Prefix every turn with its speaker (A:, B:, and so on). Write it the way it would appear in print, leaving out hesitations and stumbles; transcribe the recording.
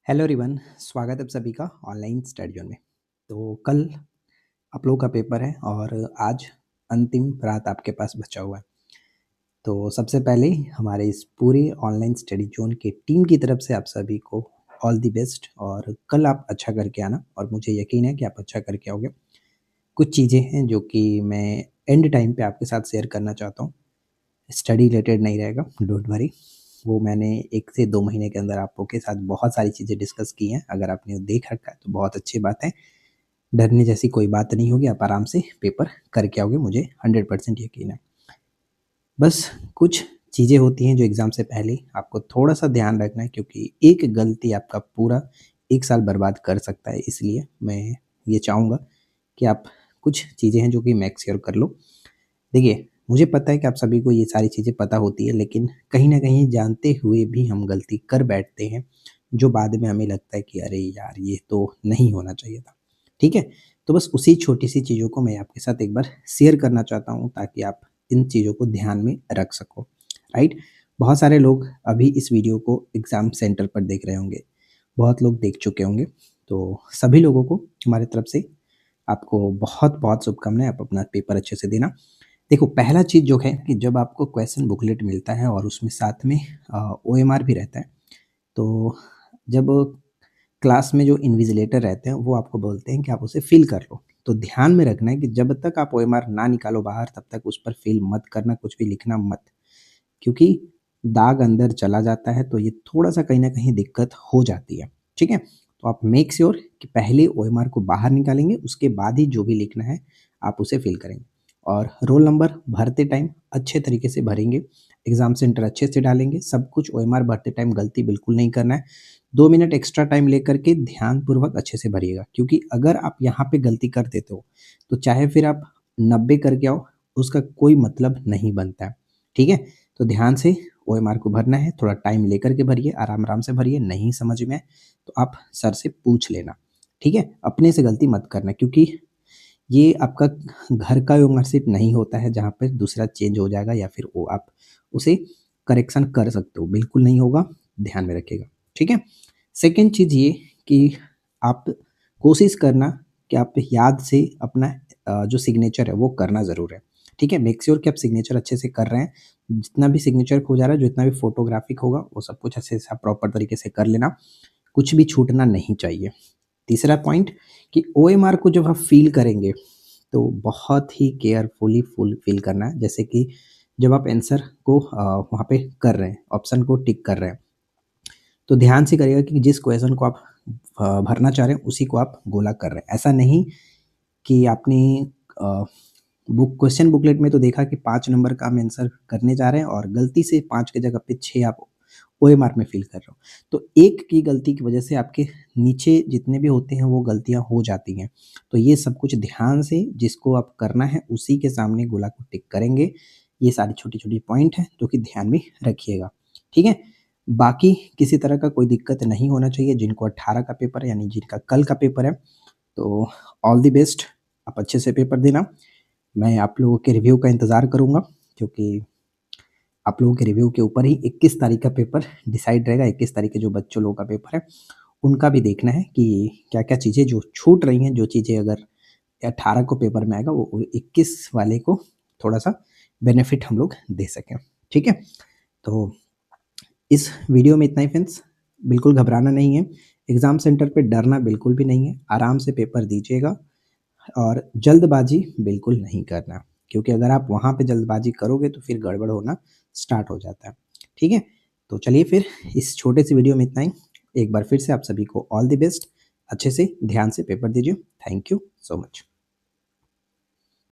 A: Hello everyone, स्वागत है आप सभी का ऑनलाइन स्टडी जोन में। तो कल आप लोगों का पेपर है और आज अंतिम रात आपके पास बचा हुआ है। तो सबसे पहले हमारे इस पूरे ऑनलाइन स्टडी जोन के टीम की तरफ से आप सभी को ऑल द बेस्ट। और कल आप अच्छा करके आना और मुझे यकीन है कि आप अच्छा करके आओगे। कुछ चीज़ें हैं जो कि मैं एंड टाइम पे आपके साथ शेयर करना चाहता हूँ। स्टडी रिलेटेड नहीं रहेगा, डोंट वरी। वो मैंने 1 से 2 महीने के अंदर आप लोग के साथ बहुत सारी चीज़ें डिस्कस की हैं। अगर आपने देख रखा है तो बहुत अच्छी बात है। डरने जैसी कोई बात नहीं होगी, आप आराम से पेपर करके आओगे, मुझे 100% यकीन है। बस कुछ चीज़ें होती हैं जो एग्ज़ाम से पहले आपको थोड़ा-सा ध्यान रखना है, क्योंकि एक गलती आपका पूरा 1 साल बर्बाद कर सकता है। इसलिए मैं ये चाहूँगा कि आप कुछ चीज़ें हैं जो कि मेक श्योर कर लो। देखिए, मुझे पता है कि आप सभी को ये सारी चीज़ें पता होती है, लेकिन कहीं न कहीं जानते हुए भी हम गलती कर बैठते हैं, जो बाद में हमें लगता है कि अरे यार! ये तो नहीं होना चाहिए था। ठीक है? तो बस उसी छोटी-सी चीज़ों को मैं आपके साथ एक बार शेयर करना चाहता हूँ, ताकि आप इन चीज़ों को ध्यान में रख सको, राइट? बहुत सारे लोग अभी इस वीडियो को एग्ज़ाम सेंटर पर देख रहे होंगे, बहुत लोग देख चुके होंगे। तो सभी लोगों को हमारी तरफ से आपको बहुत-बहुत शुभकामनाएँ, आप अपना पेपर अच्छे से देना। देखो, पहला चीज़ जो है कि जब आपको क्वेश्चन बुकलेट मिलता है और उसमें साथ में ओएमआर भी रहता है, तो जब क्लास में जो इन्विजिलेटर रहते हैं, वो आपको बोलते हैं कि आप उसे फ़िल कर लो। तो ध्यान में रखना है कि जब तक आप ओएमआर ना निकालो बाहर, तब तक उस पर फ़िल मत करना, कुछ भी लिखना मत। क्योंकि दाग अंदर चला जाता है, तो ये थोड़ा-सा कहीं न कहीं दिक्कत हो जाती है, ठीक है? तो आप मेक श्योर कि पहले ओएमआर को बाहर निकालेंगे, उसके बाद ही जो भी लिखना है, आप उसे फ़िल करेंगे। और रोल नंबर भरते टाइम अच्छे तरीके से भरेंगे, एग्ज़ाम सेंटर अच्छे से डालेंगे, सब कुछ ओएमआर भरते टाइम गलती बिल्कुल नहीं करना है। 2 मिनट एक्स्ट्रा टाइम लेकर के ध्यानपूर्वक अच्छे से भरिएगा, क्योंकि अगर आप यहाँ पे गलती कर देते हो, तो चाहे फिर आप 90 करके आओ, उसका कोई मतलब नहीं बनता है, ठीक है? तो ध्यान से ओएमआर को भरना है, थोड़ा टाइम लेकर के भरिए, आराम-आराम से भरिए। नहीं समझ में आए तो आप सर से पूछ लेना, ठीक है? अपने से गलती मत करना, क्योंकि ये आपका घर का मार्कशीट नहीं होता है जहाँ पे दूसरा चेंज हो जाएगा या फिर वो आप उसे करेक्शन कर सकते हो, बिल्कुल नहीं होगा, ध्यान में रखिएगा, ठीक है? सेकंड चीज़ ये कि आप कोशिश करना कि आप याद से अपना जो सिग्नेचर है वो करना ज़रूर है, ठीक है? मेक श्योर कि आप सिग्नेचर अच्छे से कर रहे हैं। जितना भी सिग्नेचर खो जा रहा है, जितना भी फ़ोटोग्राफ़िक होगा, वो सब कुछ अच्छे से आप प्रॉपर तरीके से कर लेना, कुछ भी छूटना नहीं चाहिए। तीसरा पॉइंट कि ओएमआर को जब आप फ़ील करेंगे, तो बहुत ही केयरफुली फुल फ़ील करना है। जैसे कि जब आप आंसर को वहाँ पे कर रहे हैं, ऑप्शन को टिक कर रहे हैं, तो ध्यान से करिएगा कि जिस क्वेश्चन को आप भरना चाह रहे हैं, उसी को आप गोला कर रहे हैं। ऐसा नहीं कि आपने अ, क्वेश्चन बुकलेट में तो देखा कि 5 नंबर का हम आंसर करने जा रहे हैं और गलती से 5 की जगह पे 6 आप ओएमआर में फ़िल कर रहे हो। तो एक की गलती की वजह से आपके नीचे जितने भी होते हैं वो गलतियाँ हो जाती हैं। तो ये सब कुछ ध्यान से जिसको आप करना है उसी के सामने गोला को टिक करेंगे। ये सारी छोटी-छोटी पॉइंट हैं जो कि ध्यान में रखिएगा, ठीक है? बाकी किसी तरह का कोई दिक्कत नहीं होना चाहिए। जिनको 18 का पेपर है, यानी जिनका कल का पेपर है, तो ऑल द बेस्ट, आप अच्छे से पेपर देना। मैं आप लोगों के रिव्यू का इंतज़ार करूँगा, क्योंकि आप लोगों के रिव्यू के ऊपर ही 21 तारीख का पेपर डिसाइड रहेगा। 21 तारीख के जो बच्चों लोगों का पेपर है, उनका भी देखना है कि क्या-क्या चीज़ें जो छूट रही हैं, जो चीज़ें अगर 18 को पेपर में आएगा, वो 21 वाले को थोड़ा-सा बेनिफिट हम लोग दे सकें, ठीक है? तो इस वीडियो में इतना ही फ्रेंड्स, बिल्कुल घबराना नहीं है, एग्ज़ाम सेंटर पे डरना बिल्कुल भी नहीं है, आराम से पेपर दीजिएगा और जल्दबाज़ी बिल्कुल नहीं करना, क्योंकि अगर आप वहाँ पे जल्दबाज़ी करोगे तो फिर गड़बड़ होना स्टार्ट हो जाता है, ठीक है? तो चलिए फिर इस छोटे से वीडियो में इतना ही। एक बार फिर से आप सभी को ऑल द बेस्ट, अच्छे से ध्यान से पेपर दीजिए। Thank you so much.